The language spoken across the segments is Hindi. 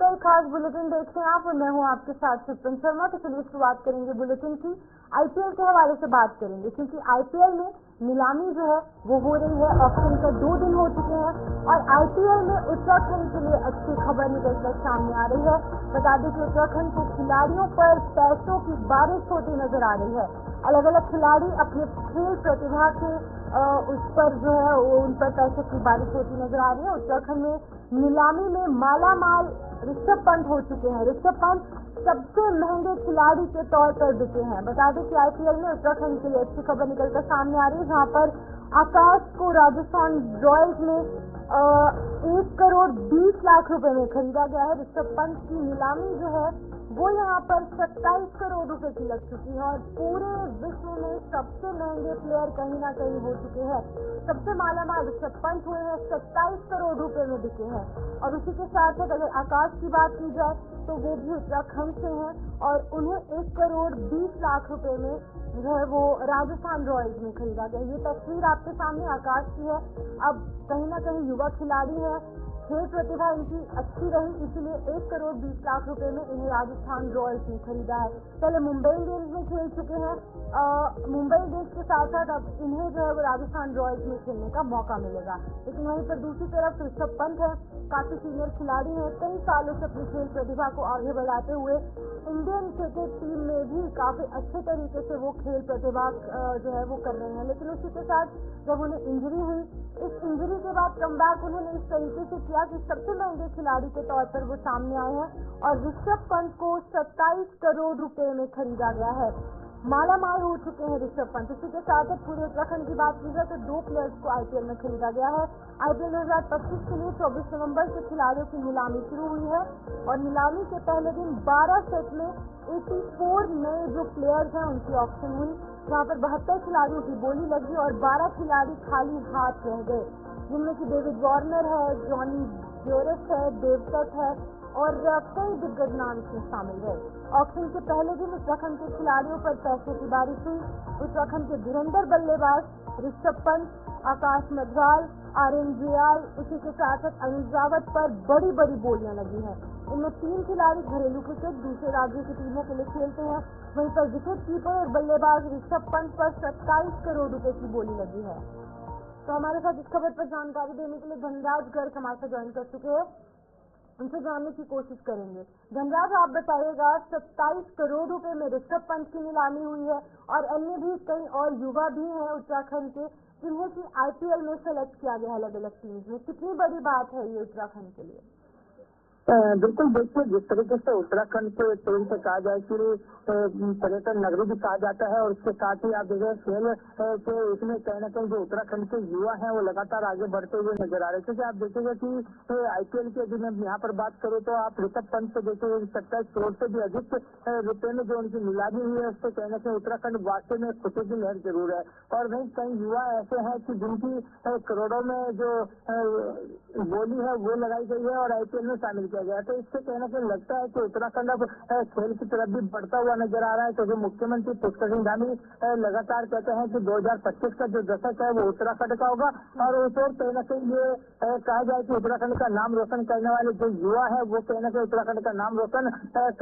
आईपीएल खास बुलेटिन देखते हैं आप और मैं हूं आपके साथ सुप्रीम शर्मा। तो चलिए शुरुआत करेंगे बुलेटिन की। आईपीएल के हवाले से बात करेंगे क्योंकि आईपीएल में नीलामी जो है वो हो रही है। ऑक्शन का 2 दिन हो चुके हैं और आईपीएल में उत्तराखंड के लिए अच्छी खबर निकलकर सामने आ रही है। बता दें कि उत्तराखंड के खिलाड़ियों पर पैसों की बारिश होती नजर आ रही है। अलग अलग खिलाड़ी अपने खेल प्रतिभा के उस पर जो है वो उन पर पैसों की बारिश होती नजर आ रही है। उत्तराखंड में नीलामी में मालामाल ऋषभ पंत हो चुके हैं। ऋषभ पंत सबसे महंगे खिलाड़ी के तौर पर बिके हैं। बता दें कि आईपीएल में उत्तराखंड के लिए अच्छी खबर निकलकर सामने आ रही है, जहां पर आकाश को राजस्थान रॉयल्स में 1 करोड़ 20 लाख रुपए में खरीदा गया है। ऋषभ पंत की नीलामी जो है वो यहाँ पर 27 करोड़ रुपए की लग चुकी है और पूरे विश्व में सबसे महंगे प्लेयर कहीं ना कहीं हो चुके हैं। सबसे मालामाल ऋषभ पंत हुए हैं, 27 करोड़ रुपए में बिके हैं। और उसी के साथ साथ अगर आकाश की बात की जाए तो वो भी उत्तराखंड से हैं और उन्हें 1 करोड़ 20 लाख रुपए में जो है वो राजस्थान रॉयल्स में खरीदा गया। ये तस्वीर आपके सामने आकाश की है। अब कहीं ना कहीं युवा खिलाड़ी है, खेल प्रतिभा इनकी अच्छी रही, इसीलिए 1 करोड़ 20 लाख रुपए में इन्हें राजस्थान रॉयल्स ने खरीदा है। पहले मुंबई इंडियंस में खेल चुके हैं। मुंबई इंडियंस के साथ साथ अब इन्हें जो है वो राजस्थान रॉयल्स में खेलने का मौका मिलेगा। लेकिन वहीं पर दूसरी तरफ ऋषभ पंत है, काफी सीनियर खिलाड़ी है, कई सालों से अपनी खेल प्रतिभा को आगे बढ़ाते हुए इंडियन क्रिकेट टीम में भी काफी अच्छे तरीके से वो खेल प्रतिभा जो है वो कर रहे हैं। लेकिन उसी के साथ जब उन्हें इंजरी हुई, इस इंजरी के बाद कमबैक उन्होंने इस तरीके से किया कि सबसे महंगे खिलाड़ी के तौर पर वो सामने आए हैं और ऋषभ पंत को 27 करोड़ रुपए में खरीदा गया है। मालामाल हो चुके हैं ऋषभ पंत। इसी के साथ पूरे उत्तराखंड की बात की जाए तो 2 प्लेयर्स को आईपीएल में खरीदा गया है। आईपीएल 2025 के लिए 24 नवंबर से खिलाड़ियों की नीलामी शुरू हुई है और नीलामी के पहले दिन 12 सेट में 84 नए जो प्लेयर्स हैं उनकी ऑक्शन हुई, जहाँ पर 72 खिलाड़ियों की बोली लगी और 12 खिलाड़ी खाली हाथ रह गए, जिनमें कि डेविड वार्नर है, जॉनी ब्योरस है, देवदत्त है और कई दिग्गज नाम इसमें शामिल है। ऑक्शन के पहले दिन उत्तराखंड के खिलाड़ियों पर पैसों की बारिश हुई। उत्तराखंड के धुरंधर बल्लेबाज ऋषभ पंत, आकाश मडवाल, आर्यन जुयाल, उसी के साथ साथ अनिल रावत पर बड़ी बड़ी बोलियां लगी हैं। इनमें 3 खिलाड़ी घरेलू क्रिकेट दूसरे राज्यों की टीमों के लिए खेलते हैं। वहीं पर विकेट कीपर और बल्लेबाज ऋषभ पंत पर 27 करोड़ रुपए की बोली लगी है। तो हमारे साथ इस खबर पर जानकारी देने के लिए धनराज गर्ग हमारे साथ ज्वाइन कर चुके हैं, उनसे जानने की कोशिश करेंगे। धनराज, आप बताइएगा, 27 करोड़ रुपए में ऋषभ पंत की नीलामी हुई है और अन्य भी कई और युवा भी हैं उत्तराखंड के जिन्हें कि आईपीएल में सेलेक्ट किया गया अलग अलग टीम्स में। कितनी बड़ी बात है ये उत्तराखंड के लिए? बिल्कुल, देखिए जिस तरीके से उत्तराखंड को एक तरीके से कहा जाए कि पर्यटन नगरी भी कहा जाता है और उसके साथ ही आप देखें खेल के इसमें कहीं ना कहीं जो उत्तराखंड के युवा हैं वो लगातार आगे बढ़ते हुए नजर आ रहे हैं। क्योंकि आप देखेंगे कि आईपीएल की यदि मैं यहाँ पर बात करूँ तो आप ऋषभ पंत से देखेंगे 27 करोड़ से भी अधिक रुपए में जो उनकी नीलामी हुई है उससे कहीं ना कहीं उत्तराखंड वाकई में खुशी की लहर जरूर है। और वहीं कई युवा ऐसे हैं कि जिनकी करोड़ों में जो बोली है वो लगाई गई है और आईपीएल में शामिल किया गया। तो इससे कहीं ना कहीं लगता है कि उत्तराखंड अब खेल की तरफ भी बढ़ता हुआ नजर आ रहा है। क्योंकि मुख्यमंत्री पुष्कर सिंह धामी लगातार कहते हैं कि 2025 का जो दशक है वो उत्तराखंड का होगा और उस ओर कहीं ना कहीं ये कहा जाए कि उत्तराखंड का नाम रोशन करने वाले जो युवा है वो कहीं ना कहीं उत्तराखंड का नाम रोशन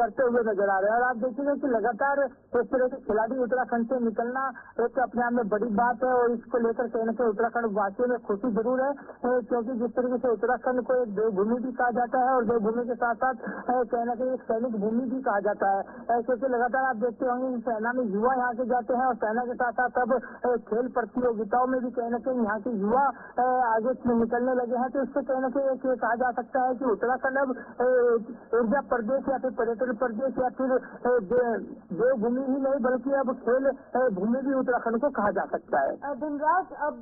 करते हुए नजर आ रहे हैं। और आप देखिएगा कि लगातार इस तरह के खिलाड़ी उत्तराखंड से निकलना एक अपने आप में बड़ी बात है और इसको लेकर कहीं ना कहीं उत्तराखंड वासियों में खुशी जरूर है। क्योंकि जिस तरीके से उत्तराखंड को एक देवभूमि भी कहा जाता है और देवभूमि के साथ साथ कहीं ना कहीं एक सैनिक भूमि भी कहा जाता है। क्योंकि लगातार आप देखते होंगे कि सेना में युवा यहाँ से जाते हैं और सेना के साथ साथ अब खेल प्रतियोगिताओं में भी कहीं ना कहीं यहाँ के युवा आगे निकलने लगे हैं। तो इससे कहीं ना कहीं कहा जा सकता है कि उत्तराखंड अब ऊर्जा प्रदेश या फिर पर्यटन प्रदेश या फिर देवभूमि ही नहीं बल्कि अब खेल भूमि भी उत्तराखंड को कहा जा सकता है। धनराज, अब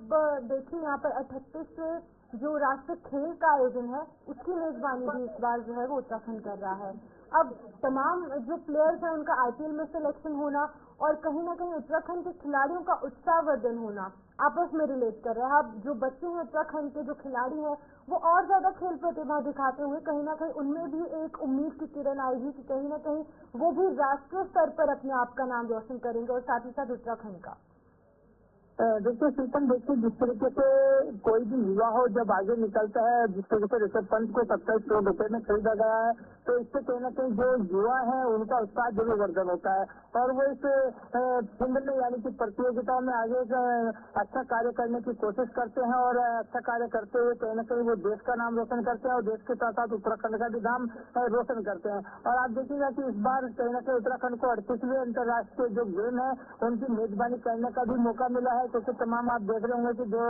देखिए यहाँ पर 38 जो राष्ट्रीय खेल का आयोजन है उसकी मेजबानी भी इस बार जो है वो उत्तराखंड कर रहा है। अब तमाम जो प्लेयर्स हैं उनका आईपीएल में सिलेक्शन होना और कहीं ना कहीं उत्तराखंड के खिलाड़ियों का उत्साहवर्धन होना आपस में रिलेट कर रहा है। अब जो बच्चे हैं उत्तराखंड के जो खिलाड़ी हैं वो और ज्यादा खेल प्रतिभा दिखाते हुए कहीं ना कहीं उनमें भी एक उम्मीद की किरण आएगी कि कहीं ना कहीं वो भी राष्ट्रीय स्तर पर अपने आप का नाम रोशन करेंगे और साथ ही साथ उत्तराखंड का। देखिए शीतल, देखिए जिस तरीके से कोई भी युवा हो जब आगे निकलता है, जिस तरीके से ऋषभ पंत को 27 करोड़ रुपए में खरीदा गया है, तो इससे कहीं ना कहीं जो युवा है उनका उत्साह जरूर वर्धन होता है और वो इस फील्ड में यानी कि प्रतियोगिताओं में आगे अच्छा कार्य करने की कोशिश करते हैं और अच्छा कार्य करते हुए कहीं ना कहीं वो देश का नाम रोशन करते हैं और देश के साथ साथ उत्तराखंड का भी नाम रोशन करते हैं। और आप देखिएगा कि इस बार कहीं ना कहीं उत्तराखंड को 38वें अंतर्राष्ट्रीय जो गेम है उनकी मेजबानी करने का भी मौका मिला है, क्योंकि तमाम आप देख रहे होंगे कि जो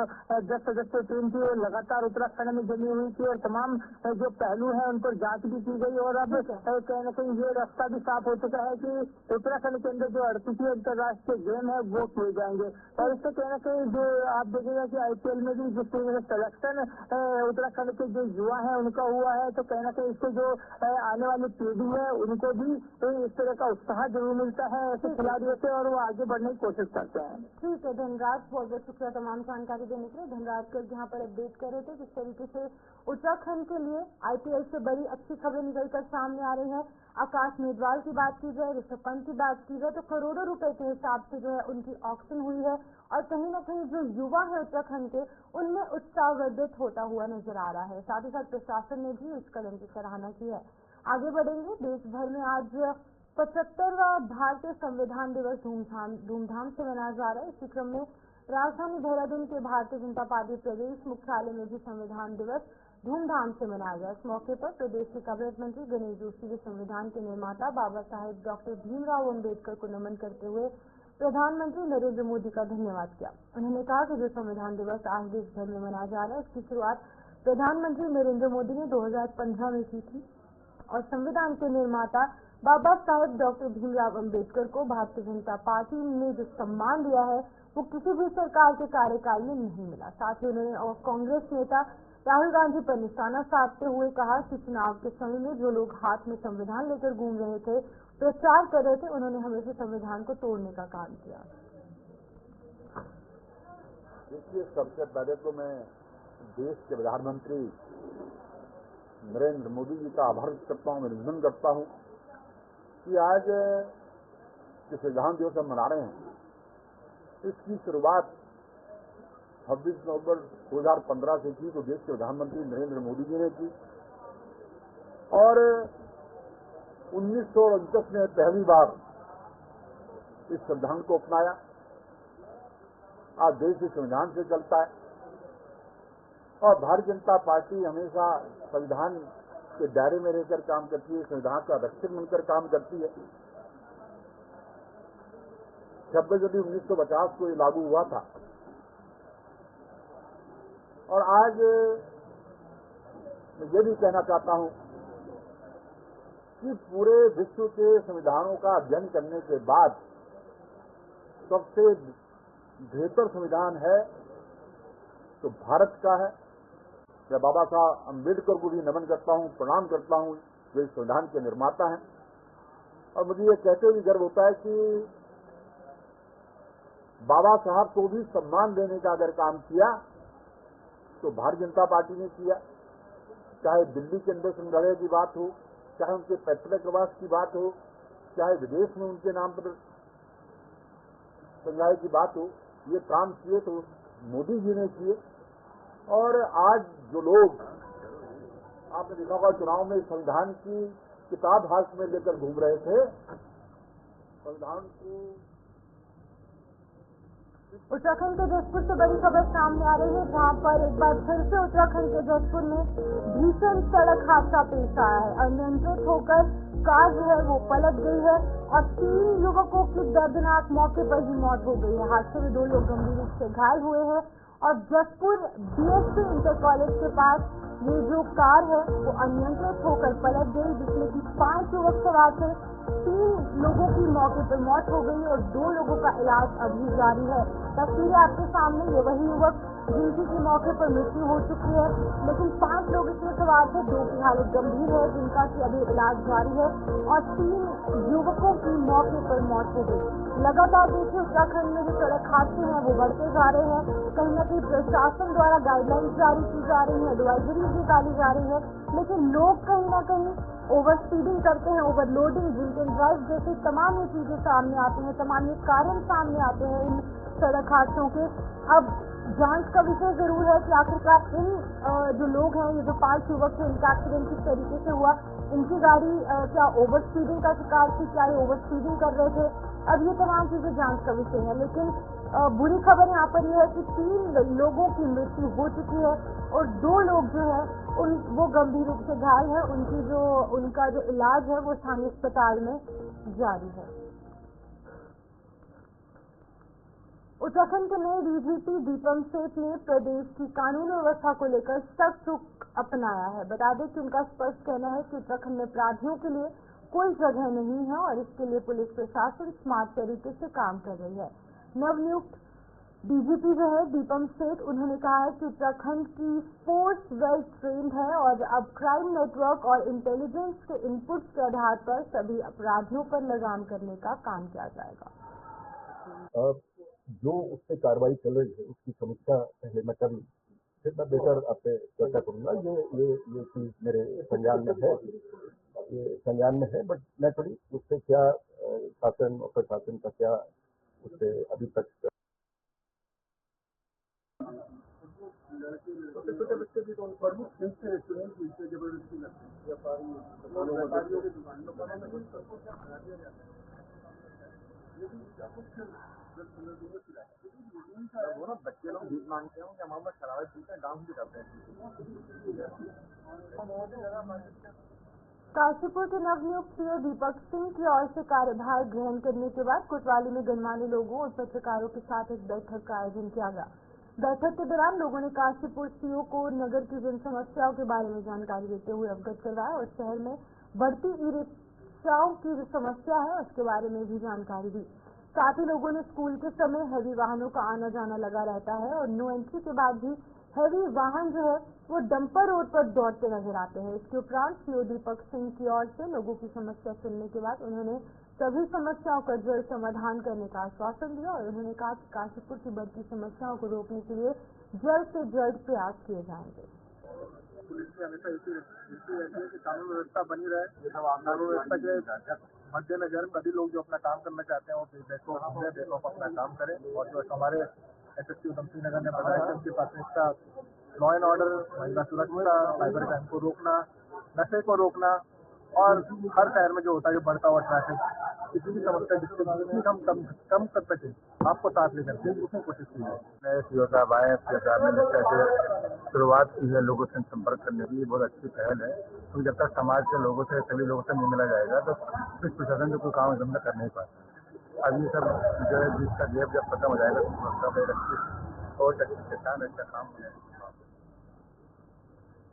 10 सदस्यीय टीम थी वो लगातार उत्तराखंड में जमी हुई थी और तमाम जो पहलू है उन पर जांच भी की गई और अब कहीं ना कहीं ये रास्ता भी साफ हो चुका है कि उत्तराखंड के अंदर जो 38वें अंतर्राष्ट्रीय गेम है वो किए जाएंगे। और इससे कहीं ना कहीं जो आप देखिएगा कि IPL में भी जिस तरीके से सिलेक्शन उत्तराखंड के जो युवा है उनका हुआ है, तो कहीं ना कहीं इससे जो आने वाली पीढ़ी है उनको भी इस तरह का उत्साह जरूर मिलता है ऐसे खिलाड़ियों से और वो आगे बढ़ने की कोशिश करते हैं। ठीक है धनराज, बहुत बहुत शुक्रिया तमाम जानकारी देने के लिए। धनराज गर्ग यहाँ पर अपडेट कर रहे थे जिस तरीके से उत्तराखंड के लिए IPL से बड़ी अच्छी खबरें निकलकर सामने आ रही है। आकाश मेघवाल की बात की जाए, ऋषभ पंत की बात की जाए तो करोड़ों रुपए के हिसाब से जो है उनकी ऑक्शन हुई है और कहीं ना कहीं जो युवा है उत्तराखंड के उनमें उत्साह वर्धित होता हुआ नजर आ रहा है। साथ ही साथ प्रशासन ने भी इस कदम की सराहना की है। आगे बढ़ेंगे, देश भर में आज 75वां भारतीय संविधान दिवस धूमधाम से मनाया जा रहा है। इसी क्रम में राजधानी देहरादून के भारतीय जनता पार्टी प्रदेश मुख्यालय में भी संविधान दिवस धूमधाम से मनाया गया। इस मौके पर प्रदेश के कैबिनेट मंत्री गणेश जोशी ने संविधान के निर्माता बाबा साहेब डॉक्टर भीमराव अम्बेडकर को नमन करते हुए प्रधानमंत्री नरेंद्र मोदी का धन्यवाद किया। उन्होंने कहा कि जो संविधान दिवस आज देश भर में मनाया जा रहा है उसकी शुरुआत प्रधानमंत्री नरेंद्र मोदी ने 2015 में की थी और संविधान के निर्माता बाबा साहेब डॉक्टर भीमराव अम्बेडकर को भारतीय जनता पार्टी ने जो सम्मान दिया है वो किसी भी सरकार के कार्यकाल में नहीं मिला। साथ ही उन्होंने कांग्रेस नेता राहुल गांधी पर निशाना साधते हुए कहा कि चुनाव के समय में जो लोग हाथ में संविधान लेकर घूम रहे थे, प्रचार कर रहे थे, उन्होंने हमेशा संविधान को तोड़ने का काम किया। देखिए, सबसे पहले तो मैं देश के प्रधानमंत्री नरेंद्र मोदी जी का आभार करता हूँ, अभिनंदन करता हूँ कि आज जो संविधान दिवस हम मना रहे हैं इसकी शुरुआत 26 नवंबर 2015 से की, तो देश के प्रधानमंत्री नरेंद्र मोदी जी ने की और 1949 में पहली बार इस संविधान को अपनाया। आज देश इस संविधान से चलता है और भारतीय जनता पार्टी हमेशा संविधान के दायरे में रहकर काम करती है, संविधान का रक्षक बनकर काम करती है। 26 जनवरी 1950 को ये लागू हुआ था और आज मैं ये भी कहना चाहता हूं कि पूरे विश्व के संविधानों का अध्ययन करने के बाद सबसे बेहतर संविधान है तो भारत का है। मैं बाबा साहब अम्बेडकर को भी नमन करता हूं, प्रणाम करता हूं, जो इस संविधान के निर्माता हैं और मुझे ये कहते हुए गर्व होता है कि बाबा साहब को भी सम्मान देने का अगर काम किया तो भारतीय जनता पार्टी ने किया। चाहे दिल्ली के अंदर संग्रहालय की बात हो, चाहे उनके पैतृक निवास की बात हो, चाहे विदेश में उनके नाम पर संग्रहालय की बात हो, ये काम किए तो मोदी जी ने किए। और आज जो लोग आपने देखा होगा चुनाव में संविधान की किताब हाथ में लेकर घूम रहे थे, संविधान को उत्तराखंड के जसपुर से बड़ी खबर सामने आ रही है, जहां पर एक बार फिर से उत्तराखंड के जसपुर में भीषण सड़क हादसा पेश आया है। अनियंत्रित होकर कार जो है वो पलट गई है और 3 युवकों की दर्दनाक मौके पर ही मौत हो गई है। हादसे में 2 लोग गंभीर रूप से घायल हुए हैं और जसपुर BSc इंटर कॉलेज के पास ये जो कार है वो अनियंत्रित होकर पलट गई, जिसमें कि 5 युवक सवार थे। 3 लोगों की मौके पर मौत हो गई और 2 लोगों का इलाज अभी जारी है। तस्वीरें आपके सामने, ये वही युवक जिनकी की मौके पर मृत्यु हो चुकी है, लेकिन 5 लोग इसमें सवार थे, 2 की हालत गंभीर है जिनका की अभी इलाज जारी है और 3 युवकों की मौके पर मौत हो गई। लगातार देखिए उत्तराखंड में जो सड़क हादसे हैं वो बढ़ते जा रहे हैं। कहीं न कहीं प्रशासन द्वारा गाइडलाइंस जारी की जा रही है, एडवाइजरी निकाली जा रही है, लेकिन लोग कहीं न कहीं ओवर स्पीडिंग करते हैं, ओवरलोडिंग, ड्रिंक एंड ड्राइव जैसे तमाम ये चीजें सामने आती हैं, तमाम ये कारण सामने आते हैं। इन सड़क हादसों के। अब जांच का विषय जरूर है कि आखिरकार इन जो लोग हैं, ये जो 5 युवक थे, इनका एक्सीडेंट किस तरीके से हुआ, इनकी गाड़ी क्या ओवर स्पीडिंग का शिकार थी, क्या ये ओवर स्पीडिंग कर रहे थे। अब ये तमाम चीजें जांच का विषय है। लेकिन बुरी खबर यहाँ पर यह है कि 3 लोगों की मृत्यु हो चुकी है और 2 लोग जो है वो गंभीर रूप से घायल है। उनका जो इलाज है वो स्थानीय अस्पताल में जारी है। उत्तराखंड के नए डीजीपी दीपम सेठ ने प्रदेश की कानून व्यवस्था को लेकर सख्त रुख अपनाया है। बता दें कि उनका स्पष्ट कहना है कि उत्तराखंड में अपराधियों के लिए कोई जगह नहीं है और इसके लिए पुलिस प्रशासन स्मार्ट तरीके से काम कर रही है। नवनियुक्त डीजीपी जो है दीपम सेठ, उन्होंने कहा है कि उत्तराखंड की फोर्स वेल ट्रेन्ड है और अब क्राइम नेटवर्क और इंटेलिजेंस के इनपुट्स के आधार पर सभी अपराधियों पर लगाम करने का काम किया जाएगा। जो उससे कार्रवाई चल रही है उसकी समीक्षा पहले मैं कर लूँ, फिर मैं बेहतर आपसे चर्चा करूंगा। ये चीज मेरे संज्ञान में है, ये संज्ञान में है, बट नेचुरली उससे क्या शासन और प्रशासन का क्या उससे अभी तक छोटे बच्चे भी तो प्रमुख जबरदस्ती वो ना बच्चे लोग भीख मांगते हैं कि हमारे शराबत पीते हैं, डांस भी करते हैं। काशीपुर के नवनियुक्त सीओ दीपक सिंह की ओर से कार्यभार ग्रहण करने के बाद कोतवाली में गणमान्य लोगों और पत्रकारों के साथ एक बैठक का आयोजन किया गया। बैठक के दौरान लोगों ने काशीपुर सीओ को नगर की जन समस्याओं के बारे में जानकारी देते हुए अवगत करवाया और शहर में बढ़ती ई रिक्शाओं की जो समस्या है उसके बारे में भी जानकारी दी। साथ ही लोगों ने स्कूल के समय हैवी वाहनों का आना जाना लगा रहता है और नो एंट्री के बाद भी हैवी वाहन जो है वो डंपर रोड पर दौड़ते नजर आते हैं। इसके उपरांत सीओ दीपक सिंह की ओर से लोगों की समस्या सुनने के बाद उन्होंने सभी समस्याओं का जल्द समाधान करने का आश्वासन दिया और उन्होंने कहा कि काशीपुर की बढ़ती समस्याओं को रोकने के लिए जल्द से जल्द प्रयास किए जाएंगे। पुलिस की हमेशा ऐसी रहती है कि कानून व्यवस्था बनी रहे। कानून व्यवस्था के मद्देनजर सभी लोग जो अपना काम करना चाहते हैं वो बेखौफ अपना काम करें। और जो हमारे एसएसपी उधम सिंह नगर ने बताया कि उनकी प्राथमिकता लॉ एंड ऑर्डर, महिला सुरक्षा, साइबर क्राइम को रोकना, नशे को रोकना और हर शहर में जो होता है बढ़ता हुआ ट्रैफिक, किसी भी समस्या जितनी हम कम कर सके आपको साथ लेकर के उसमें कोशिश की है। नए सीओ साहब आए, कैसे शुरुआत की है लोगों से संपर्क करने की, ये बहुत अच्छी पहल है। तो जब तक समाज के लोगों से सभी लोगों से नहीं मिला जाएगा तो कुछ प्रशासन जो कोई काम एकदम कर नहीं पाए। अब ये सब जो है जिसका गैप जब खत्म हो जाएगा तो और अच्छा काम हो जाएगा।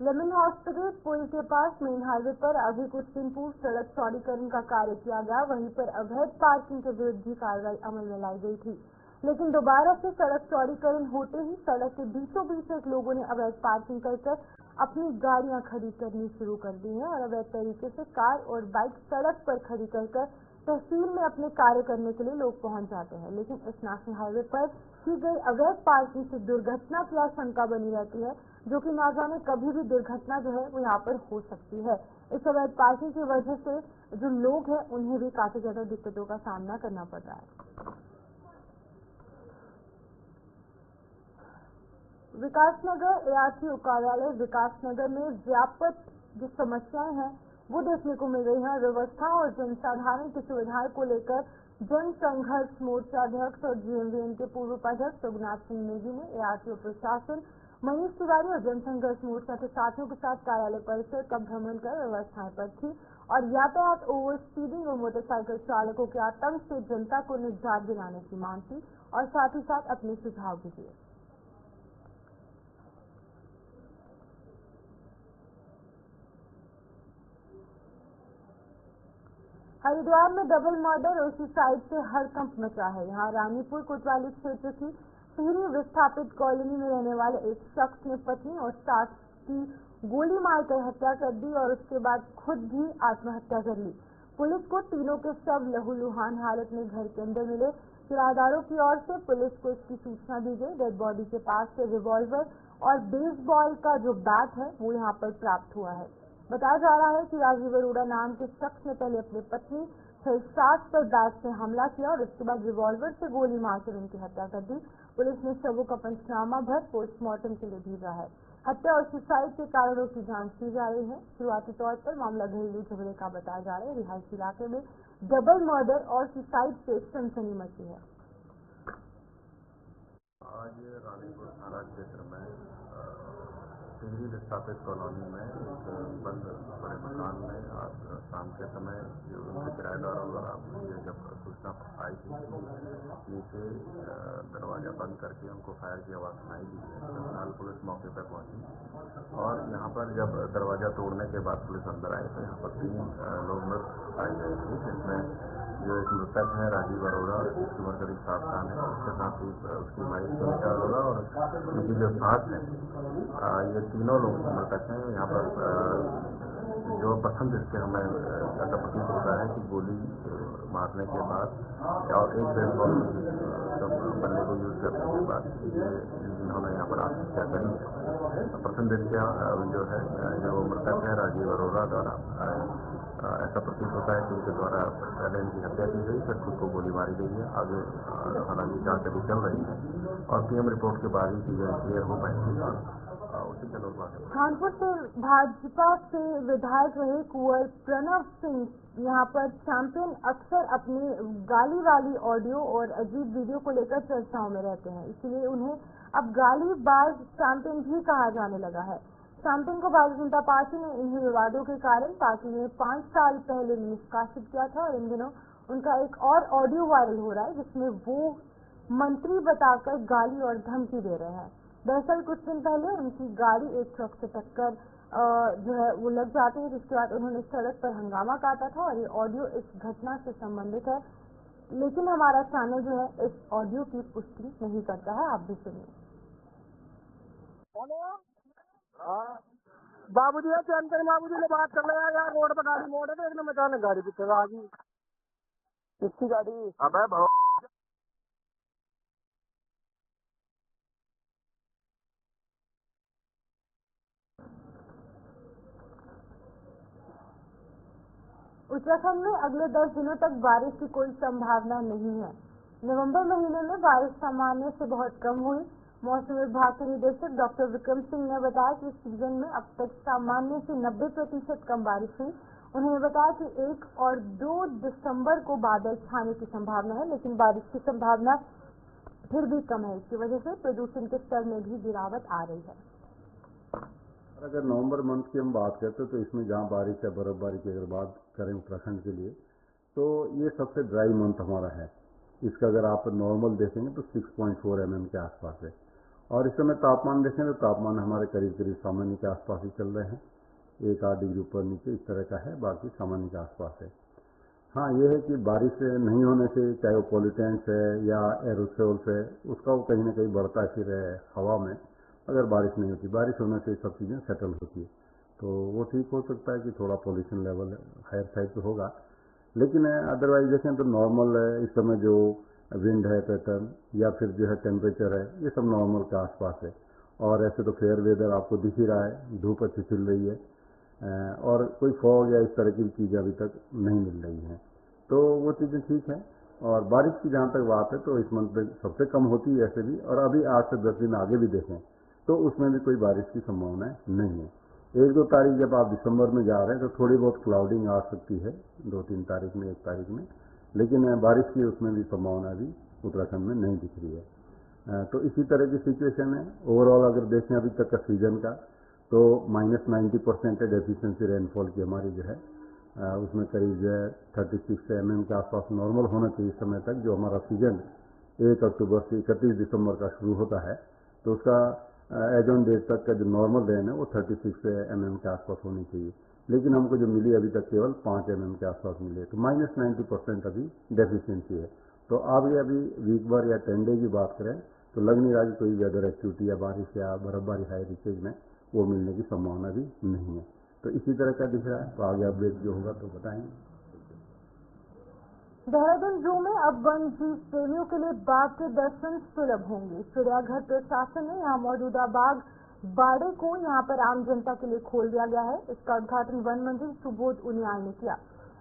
लेमन हॉस्पिटल पुल के पास मेन हाईवे पर अभी कुछ दिन पूर्व सड़क चौड़ीकरण का कार्य किया गया। वहीं पर अवैध पार्किंग के विरुद्ध भी कार्रवाई अमल में लाई गई थी, लेकिन दोबारा से सड़क चौड़ीकरण होते ही सड़क के बीचों बीच एक लोगों ने अवैध पार्किंग कर अपनी गाड़ियां खड़ी करनी शुरू कर दी है और अवैध तरीके से कार और बाइक सड़क पर खड़ी कर तहसील में अपने कार्य करने के लिए लोग पहुंच जाते हैं। लेकिन इस नेशनल हाईवे पर की गई अवैध पार्किंग से दुर्घटना की आशंका बनी रहती है, जो कि ना जाने कभी भी दुर्घटना जो है वो यहाँ पर हो सकती है। इस अवैध पार्किंग की वजह से जो लोग हैं उन्हें भी काफी ज्यादा दिक्कतों का सामना करना पड़ रहा है। विकासनगर एआरटी कार्यालय विकासनगर में व्यापक जो समस्याएं हैं वो देखने को मिल रही है। व्यवस्था और जनसाधारण की सुविधाएं को लेकर जन संघर्ष मोर्चा अध्यक्ष और जीएमवीएम के पूर्व उपाध्यक्ष रघुनाथ सिंह नेगी ने एआरटी प्रशासन मनीष तिवारी और जनसंघर्ष मोर्चा के साथियों के साथ कार्यालय परिसर का भ्रमण कर व्यवस्थाएं पर थी और यातायात ओवर स्पीडिंग और मोटरसाइकिल चालकों के आतंक से जनता को निजात दिलाने की मांग की और साथ ही साथ अपने सुझाव भी दिए। हरिद्वार में डबल मर्डर और सुसाइड से हड़कंप मचा है। यहाँ रानीपुर कोतवाली क्षेत्र की टिहरी विस्थापित कॉलोनी में रहने वाले एक शख्स ने पत्नी और सास की गोली मारकर हत्या कर दी और उसके बाद खुद भी आत्महत्या कर ली। पुलिस को तीनों के शव लहूलुहान हालत में घर के अंदर मिले। किराएदारों की ओर से पुलिस को इसकी सूचना दी गई। डेड बॉडी के पास से रिवॉल्वर और बेसबॉल का जो बैट है वो यहाँ पर प्राप्त हुआ है। बताया जा रहा है कि राजीव अरोड़ा नाम के शख्स ने पहले अपनी पत्नी फिर 7 पर बैग से हमला किया और उसके बाद रिवॉल्वर से गोली मारकर उनकी हत्या कर दी। पुलिस ने शवों का पंचनामा भर पोस्टमार्टम के लिए भेजा है। हत्या और सुसाइड के कारणों की जांच की जा रही है। शुरुआती तौर पर मामला घरेलू झगड़े का बताया जा रहा है। रिहायशी इलाके में डबल मर्डर और सुसाइड से सनसनी मची है। आज रानीपुर थाना क्षेत्र में सिंधी विस्थापित कॉलोनी में एक बंद बड़े मकान में आज शाम के समय जो उनके किराएदारों द्वारा मुझे जब सूचना आई थी कि नीचे दरवाजा बंद करके उनको फायर की आवाज़ सुनाई दी है। फिलहाल पुलिस मौके पर पहुंची और यहाँ पर जब दरवाजा तोड़ने के बाद पुलिस अंदर आई तो यहाँ पर 3 लोग मृत पाए गए थे, जिसमें जो एक मृतक है राजीव अरोड़ा, जिसकी उम्र करीब 7 साल है, उसके साथ ही उसकी वाइफ सुनीता अरोड़ा और उनकी जो सास है, ये तीनों लोग मृतक हैं। यहाँ पर जो प्रथम दृष्टि हमें ऐसा प्रतीत होता है कि गोली मारने के बाद और एक बेसबॉल बल्ले को यूज करने के बाद ये इन्होंने यहाँ पर आत्महत्या करी है। प्रथम दृष्टया जो है जो मृतक है राजीव अरोड़ा द्वारा ऐसा प्रतीत होता है कि उनके द्वारा पहले इनकी हत्या की गई, फिर खुद को गोली मारी गई है। आगे हालांकि जांच अभी चल रही है और पीएम रिपोर्ट के बाद ही चीजें क्लियर हो पाएंगी। उसी के लोग कानपुर से भाजपा से विधायक रहे कुंवर प्रणव सिंह यहाँ पर चैंपियन अक्सर अपनी गाली वाली ऑडियो और अजीब वीडियो को लेकर चर्चाओं में रहते हैं, इसलिए उन्हें अब गालीबाज चैंपियन भी कहा जाने लगा है। चैंपियन को भारतीय जनता पार्टी ने इन्हीं विवादों के कारण पार्टी ने 5 साल पहले निष्कासित किया था और इन दिनों उनका एक और ऑडियो वायरल हो रहा है जिसमें वो मंत्री बताकर गाली और धमकी दे रहे हैं। दरअसल कुछ दिन पहले उनकी गाड़ी एक ट्रक से टक्कर जो है वो लग जाती है, जिसके बाद उन्होंने सड़क पर हंगामा काटा था और ये ऑडियो इस घटना से संबंधित है, लेकिन हमारा चैनल जो है इस ऑडियो की पुष्टि नहीं करता है। आप भी सुनिए। बाबूजी है चैंपियन बाबूजी ने बात कर लिया यार, रोड पर गाड़ी मोड़ है तो एक मैदान गाड़ी पीछे आ गई। किसकी गाड़ी? अबे उत्तराखंड में अगले 10 दिनों तक बारिश की कोई संभावना नहीं है। नवंबर महीने में बारिश सामान्य से बहुत कम हुई। मौसम विभाग के निदेशक डॉक्टर विक्रम सिंह ने बताया कि इस सीजन में अब तक सामान्य से 90% कम बारिश हुई। उन्होंने बताया कि 1 और 2 दिसंबर को बादल छाने की संभावना है, लेकिन बारिश की संभावना फिर भी कम है। इसकी वजह से प्रदूषण के स्तर में भी गिरावट आ रही है। अगर नवंबर मंथ की हम बात करते तो इसमें जहाँ बारिश या बर्फबारी की अगर बात करें उत्तराखंड के लिए तो ये सबसे ड्राई मंथ हमारा है। इसका अगर आप नॉर्मल देखेंगे तो 6.4 mm के आसपास है और इस समय तापमान देखें तो तापमान हमारे करीब करीब सामान्य के आसपास ही चल रहे हैं। 1-8 डिग्री ऊपर नीचे इस तरह का है, बाकी सामान्य के आसपास है। हाँ, ये है कि बारिश नहीं होने से चाहे वो पॉल्यूटेंट्स है या एरोसोल्स है उसका वो कहीं ना कहीं बढ़ता है फिर हवा में। अगर बारिश नहीं होती, बारिश होने से सब चीज़ें सेटल होती है तो वो ठीक हो सकता है कि थोड़ा पॉल्यूशन लेवल हायर साइड पे होगा, लेकिन अदरवाइज देखें तो नॉर्मल है। इस समय जो विंड है पैटर्न या फिर जो है टेम्परेचर है ये सब नॉर्मल के आसपास है और ऐसे तो फेयर वेदर आपको दिख ही रहा है, धूप अच्छी खिल रही है और कोई फॉग या इस तरह की चीज़ें अभी तक नहीं मिल रही हैं, तो वो चीज़ें ठीक हैं। और बारिश की जहाँ तक बात है तो इस मंथ में सबसे कम होती है ऐसे भी, और अभी 8 से 10 दिन आगे भी देखें तो उसमें भी कोई बारिश की संभावना नहीं है। 1-2 तारीख जब आप दिसंबर में जा रहे हैं तो थोड़ी बहुत क्लाउडिंग आ सकती है 2-3 तारीख में, 1 तारीख में, लेकिन बारिश की उसमें भी संभावना भी उत्तराखंड में नहीं दिख रही है। तो इसी तरह की सिचुएशन है। ओवरऑल अगर देखें अभी तक का सीजन का तो -90% डेफिशिएंसी रेनफॉल की हमारी जो है उसमें करीब जो है 36 mm के आसपास नॉर्मल होना चाहिए इस समय तक। जो हमारा सीजन 1 अक्टूबर से 31 दिसंबर का शुरू होता है तो उसका एज ऑन डेट तक का जो नॉर्मल रेन है वो 36 mm के आसपास होनी चाहिए, लेकिन हमको जो मिली अभी तक केवल 5 mm के आसपास मिली है, तो -90% अभी डेफिशिएंसी है। तो आगे अभी वीक भर या 10 डे की बात करें तो लग नहीं रहा कि कोई वेदर एक्टिविटी या बारिश या बर्फबारी हाई रिचेज में वो मिलने की संभावना भी नहीं है। तो इसी तरह का दिख रहा है, तो आगे अपडेट जो होगा तो बताएंगे। देहरादून जू में अब वन्य जीव प्रेमियों के लिए बाघ के दर्शन सुलभ होंगे। चिड़ियाघर प्रशासन ने यहाँ मौजूदा बाघ बाड़े को यहाँ पर आम जनता के लिए खोल दिया गया है। इसका उद्घाटन वन मंत्री सुबोध उनियाल ने किया।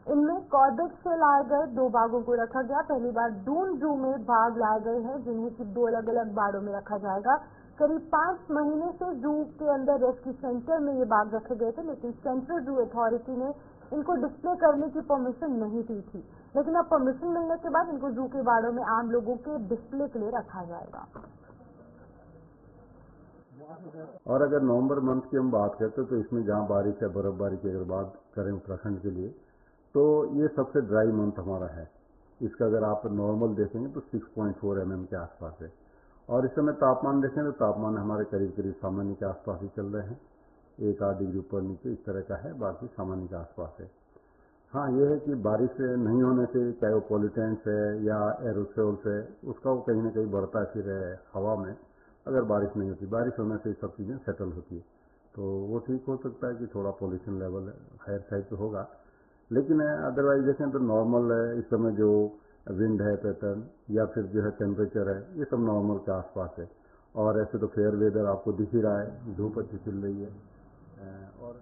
इनमें कॉर्बेट से लाए गए 2 बाघों को रखा गया। पहली बार दून जू में बाघ लाए गए हैं, जिन्हें कि 2 अलग अलग बाड़ों में रखा जाएगा। करीब 5 महीने से जू के अंदर रेस्क्यू सेंटर में ये बाघ रखे गए थे, लेकिन सेंट्रल जू अथॉरिटी ने इनको डिस्प्ले करने की परमिशन नहीं दी थी। लेकिन अब परमिशन मिलने के बाद इनको जू के बाड़ों में आम लोगों के डिस्प्ले के लिए रखा जाएगा। और अगर नवंबर मंथ की हम बात करते तो इसमें जहाँ बारिश है, बर्फबारी की अगर बात करें उत्तराखंड के लिए, तो ये सबसे ड्राई मंथ हमारा है। इसका अगर आप नॉर्मल देखेंगे तो 6.4 mm के आसपास है। और इस समय तापमान देखें तो तापमान हमारे करीब करीब सामान्य के आसपास ही चल रहे हैं, 1-8 डिग्री ऊपर नीचे इस तरह का है, बाकी सामान्य के आसपास है। हाँ, ये है कि बारिश नहीं होने से, चाहे वो पॉल्यूटेंट्स है या एरोसोल्स है, उसका वो कहीं ना कहीं बढ़ता फिर है हवा में। अगर बारिश नहीं होती, बारिश होने से सब चीज़ें सेटल होती है, तो वो ठीक हो सकता है कि थोड़ा पॉल्यूशन लेवल हायर साइड पे होगा। लेकिन अदरवाइज देखें तो नॉर्मल है। इस समय जो विंड है पैटर्न या फिर जो है टेम्परेचर है, ये सब नॉर्मल के आसपास है। और ऐसे तो फेयर वेदर आपको दिख ही रहा है, धूप अच्छी खिल रही है। और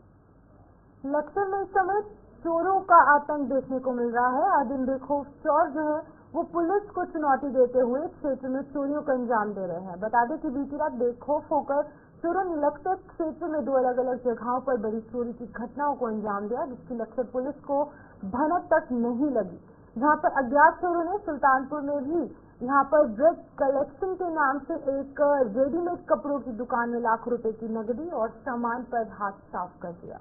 लक्सर में इस समय चोरों का आतंक देखने को मिल रहा है। आदिम बेखौफ चोर जो है वो पुलिस को चुनौती देते हुए क्षेत्र में चोरियों को अंजाम दे रहे हैं। बता दें कि बीती रात बेखौफ होकर चोरों ने लक्सर क्षेत्र में 2 अलग अलग जगहों पर बड़ी चोरी की घटनाओं को अंजाम दिया, जिसकी लक्सर पुलिस को भनक तक नहीं लगी। जहां पर अज्ञात चोरों ने सुल्तानपुर में भी यहाँ पर ड्रग कलेक्शन के नाम से एक रेडीमेड कपड़ों की दुकान में लाखों रुपए की नकदी और सामान पर हाथ साफ कर दिया।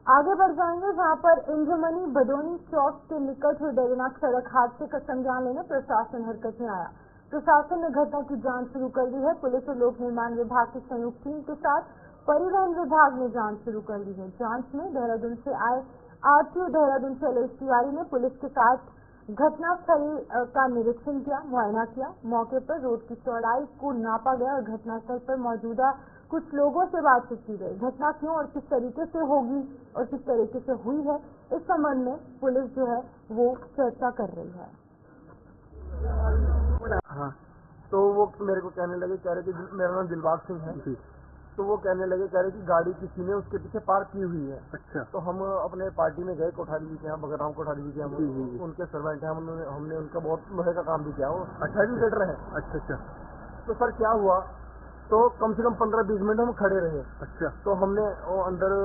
आगे बढ़ जाएंगे, जहां पर इंद्रमणि भदोनी चौक के निकट हुए दर्दनाक सड़क हादसे का संज्ञान लेने प्रशासन हरकत में आया। प्रशासन ने घटना की जांच शुरू कर दी है। पुलिस और लोक निर्माण विभाग की संयुक्त टीम के साथ परिवहन विभाग ने जांच शुरू कर दी है। जांच में देहरादून से आए आरटीओ देहरादून शैलेश तिवारी ने पुलिस के साथ घटनास्थल का निरीक्षण किया, मुआयना किया। मौके पर रोड की चौड़ाई को नापा गया और घटनास्थल पर मौजूदा कुछ लोगों से बातचीत की गई। घटना क्यों और किस तरीके से होगी और किस तरीके से हुई है, इस संबंध में पुलिस जो है वो चर्चा कर रही है। हाँ, तो वो मेरे को कहने लगे, कह रहे कि मेरा नाम दिलबाग सिंह है। तो वो कहने लगे, कह रहे कि गाड़ी किसी ने उसके पीछे पार्क की हुई है। अच्छा। तो हम अपने पार्टी में गए कोठारी जी के यहाँ, बगरराम कोठारी जी के यहाँ, उनके सर्वेंट हैं, हमने उनका बहुत लोहे का काम भी किया। वो 28 लीटर है। अच्छा अच्छा। तो सर क्या हुआ, तो कम से कम 15-20 मिनट हम खड़े रहे। अच्छा। तो हमने वो अंदर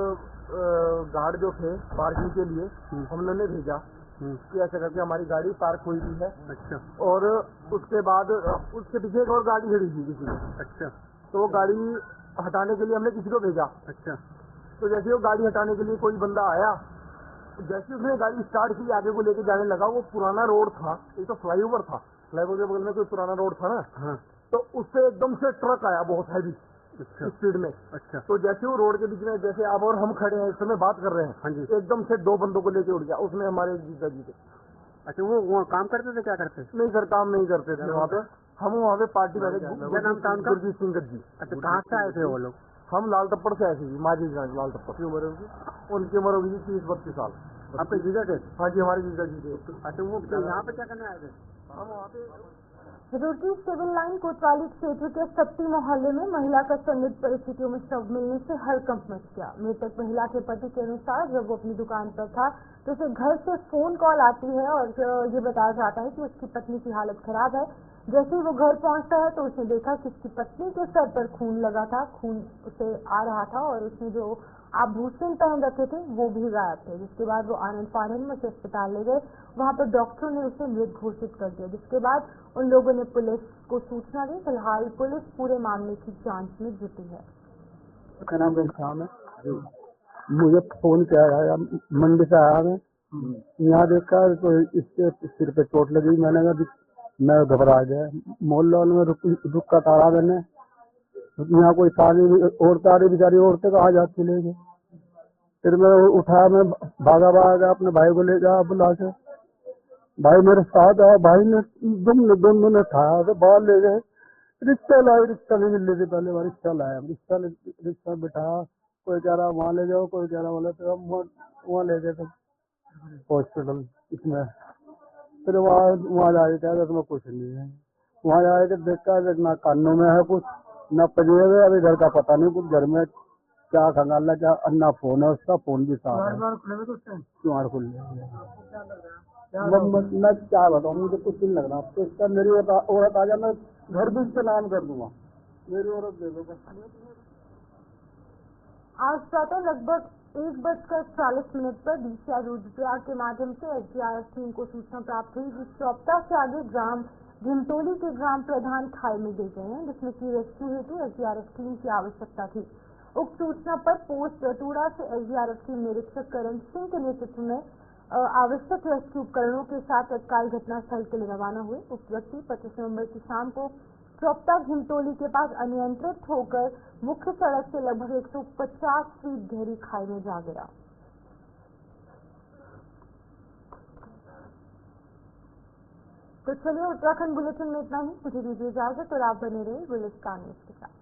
गार्ड जो थे पार्किंग के लिए, हमने उन्हें भेजा कि ऐसा करके हमारी गाड़ी पार्क हुई थी है। अच्छा। और उसके बाद उसके पीछे एक और गाड़ी खड़ी थी किसी ने। अच्छा। तो वो गाड़ी हटाने के लिए हमने किसी को भेजा। अच्छा। तो जैसे वो गाड़ी हटाने के लिए कोई बंदा आया, जैसे उसने गाड़ी स्टार्ट की, आगे को लेके जाने लगा, वो पुराना रोड था, एक तो फ्लाईओवर था, फ्लाईओवर के बगल में कोई पुराना रोड था ना। हाँ। तो उससे एकदम से ट्रक आया बहुत हैवी स्पीड में। अच्छा। तो जैसे वो रोड के बीच में, जैसे आप और हम खड़े हैं इस समय बात कर रहे हैं, हाँ जी, एकदम से 2 बंदों को लेके उड़ गया। उसने हमारे जीजा जी थे। अच्छा, वो वहाँ काम करते थे? क्या करते? नहीं सर, काम नहीं करते थे वहाँ पे। हम वहाँ पे पार्टी में गुरजीत सिंह जी। अच्छा, कहाँ से आए थे वो लोग? हम लाल टप्पड़ से आए थे, माजीगंज लाल टप्पड़। की उम्र होगी उनकी? उम्र होगी 30-32 साल। आपके जीजा थे? हाँ जी, हमारे जीजा जी थे। अच्छा, वो यहाँ पे क्या करने आए थे? हम वहाँ पे रुड़की सिविल लाइन कोतवाली क्षेत्र के सत्ती मोहल्ले में महिला का संदिग्ध परिस्थितियों में शव मिलने से हड़कंप मच गया। मृतक महिला के पति के अनुसार जब वो अपनी दुकान पर था तो उसे घर से फोन कॉल आती है और ये बताया जाता है कि उसकी पत्नी की हालत खराब है। जैसे ही वो घर पहुंचता है तो उसने देखा कि उसकी पत्नी के सर पर खून लगा था, खून उसे आ रहा था और उसने जो आभूषण पहन रखे थे वो भी गायब थे। जिसके बाद वो आनंद फानंद में अस्पताल ले गए। वहाँ पर डॉक्टरों ने उसे मृत घोषित कर दिया, जिसके बाद उन लोगों ने पुलिस को सूचना दी। फिलहाल पुलिस पूरे मामले की जांच में जुटी है। क्या नाम है? मुझे फोन किया आया, मंडी से आया मैं, यहाँ देखा तो इसके सिर पे चोट लगी। मैंने कहा मैं घबरा गया, मोहल्ले में रुक का तारा मैंने, यहाँ कोई सारी औरतें बेचारी औरतें कहाँ जाती ले गए। फिर मैं उठाया, मैं भागा अपने भाई को ले गया बुला के। भाई मेरे साथ आया, भाई ने दोनों ने उठाया तो बाहर ले गए। रिक्शा लाए, रिक्शा नहीं मिल रही थी पहले बार, रिक्शा लाया, रिक्शा बिठाया। कोई कह रहा वहाँ ले जाओ, कोई कह रहा वहाँ ले गए थे हॉस्पिटल इसमें। फिर वहाँ जाके कह रहे तुम्हें कुछ नहीं है। वहाँ जाके देखा ना कानों में है कुछ, ना पजे है, अभी घर का पता नहीं, कुछ घर में क्या खंगाला क्या अन्ना फोन है उसका, फोन भी साफ है, खुले हुए तो उससे क्यों खुल आपको क्या लग रहा है? मैं क्या बताऊँ, मुझे कुछ नहीं लग रहा। अब तो इसका मेरी औरत आ जाए, मैं घर भी इसके नाम कर दूंगा, मेरी औरत दे दो बस। आज प्रातः लगभग 1:40 पर DCI रुद्रप्रयाग के माध्यम से SDRF टीम को सूचना प्राप्त हुई कि चौपटा से आगे ग्राम घिमटोली के ग्राम प्रधान खाई में गिर गए हैं, जिसमें की रेस्क्यू हेतु SDRF टीम की आवश्यकता थी। उक्त सूचना पर पोस्ट रतूड़ा से SDRF टीम निरीक्षक करण सिंह के नेतृत्व में आवश्यक रेस्क्यू उपकरणों के साथ तत्काल घटनास्थल के लिए रवाना हुए। उक्त व्यक्ति 25 नवंबर की शाम को चौपटा घिमटोली के पास अनियंत्रित होकर मुख्य सड़क से लगभग 150 फीट गहरी खाई में जा गिरा। तो चलिए उत्तराखंड बुलेटिन में इतना ही। मुझे दीजिए इजाजत और आप बने रहे बुलेटिन न्यूज़ के साथ।